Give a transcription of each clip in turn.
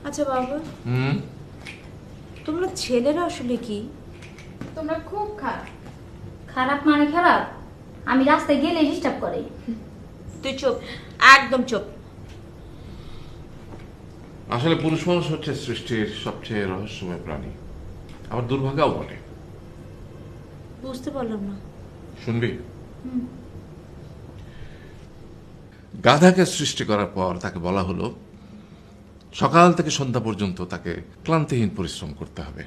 আচ্ছা বাবা, তোমরা ছেলেরা আসলে কি? তোমরা খুব খারাপ। খারাপ মানে খারাপ? আমি রাস্তায় গেলে ডিস্টার্ব করে। তুই চুপ, একদম চুপ। আসলে পুরুষ মানুষ হচ্ছে সৃষ্টির সবচেয়ে রহস্যময় প্রাণী, আবার দুর্ভাগ্যও বটে। বুঝতে পারলাম না। শুনবি? গাধাকে সৃষ্টি করার পর তাকে বলা হলো সকাল থেকে সন্ধ্যা পর্যন্ত তাকে ক্লান্তিহীন পরিশ্রম করতে হবে।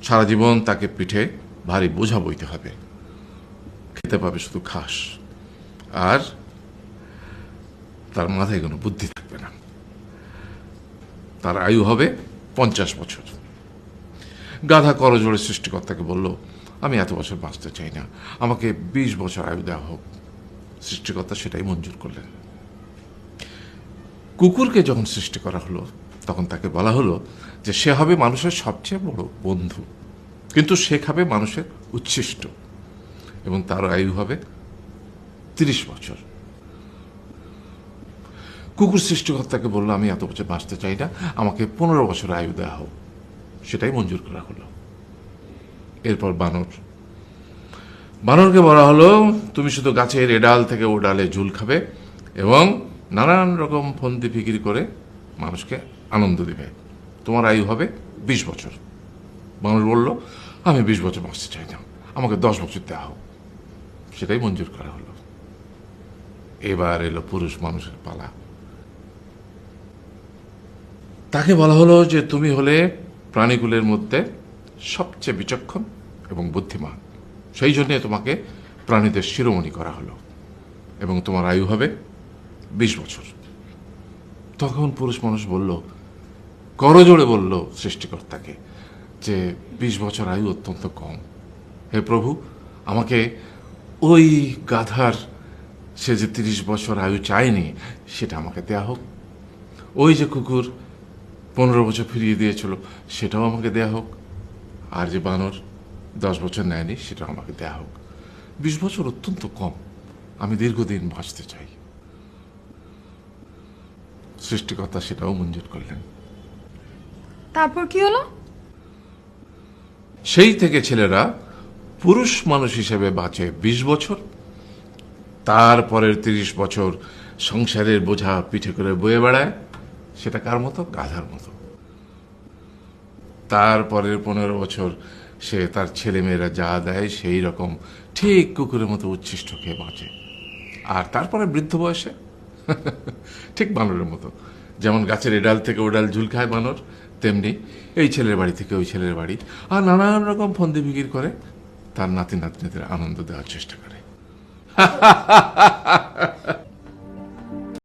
সারা জীবন তাকে পিঠে ভারী বোঝা বইতে হবে, খেতে পাবে শুধু ঘাস, আর তার মাথায় কোনো বুদ্ধি থাকবে না। তার আয়ু হবে 50 বছর। গাধা করজোড়ে সৃষ্টিকর্তাকে বলল, আমি এত বছর বাঁচতে চাই না, আমাকে 20 বছর আয়ু দেওয়া হোক। সৃষ্টিকর্তা সেটাই মঞ্জুর করলেন। কুকুরকে যখন সৃষ্টি করা হলো তখন তাকে বলা হলো যে সে হবে মানুষের সবচেয়ে বড় বন্ধু, কিন্তু সে খাবে মানুষের উচ্ছিষ্ট, এবং তার আয়ু হবে 30 বছর। কুকুর সৃষ্টিকর্তাকে বললো, আমি এত বছর বাঁচতে চাই না, আমাকে 15 বছর আয়ু দেওয়া হোক। সেটাই মঞ্জুর করা হলো। এরপর বানরকে বলা হলো, তুমি শুধু গাছের এ ডাল থেকে ও ডালে ঝুল খাবে এবং নানান রকম ফন্দি ফিকির করে মানুষকে আনন্দ দিবে, তোমার আয়ু হবে 20 বছর। বানর বলল, আমি 20 বছর বাঁচতে চাই না, আমাকে 10 বছর দেওয়া হোক। সেটাই মঞ্জুর করা হলো। এবার এলো পুরুষ মানুষের পালা। তাকে বলা হলো যে তুমি হলে প্রাণীগুলোর মধ্যে সবচেয়ে বিচক্ষণ এবং বুদ্ধিমান, সেই জন্যে তোমাকে প্রাণীদের শিরোমণি করা হলো, এবং তোমার আয়ু হবে 20 বছর। তখন পুরুষ মানুষ বলল, করজোড়ে বলল সৃষ্টিকর্তাকে যে 20 বছর আয়ু অত্যন্ত কম। হে প্রভু, আমাকে ওই গাধার, সে যে 30 বছর আয়ু চায়নি, সেটা আমাকে দেয়া হোক। ওই যে কুকুর 15 বছর ফিরিয়ে দিয়েছিল, সেটাও আমাকে দেয়া হোক। আর যে বানর 10 বছর নেয়নি, সেটাও আমাকে দেয়া হোক। 20 বছর অত্যন্ত কম, আমি দীর্ঘদিন বাঁচতে চাই। সৃষ্টিকর্তা সেটাও মঞ্জুর করলেন। তারপর কি হলো? সেই থেকে ছেলেরা পুরুষ মানুষ হিসেবে বাঁচে 20 বছর, তারপরের 30 বছর সংসারের বোঝা পিঠে করে বয়ে বেড়ায়, সেটা কার মতো? গাধার মতো। তারপরের 15 বছর সে তার ছেলেমেয়েরা যা দেয় সেই রকম ঠিক কুকুরের মতো উচ্ছিষ্ট খেয়ে বাঁচে। আর তারপরে বৃদ্ধ বয়সে ঠিক বানরের মতো, যেমন গাছের এডাল থেকে ওডাল ঝুল খায় বানর, তেমনি এই ছেলের বাড়ি থেকে ওই ছেলের বাড়ি, আর নানান রকম ফন্দি ফিকির করে তার নাতি নাতনিদের আনন্দ দেওয়ার চেষ্টা করে।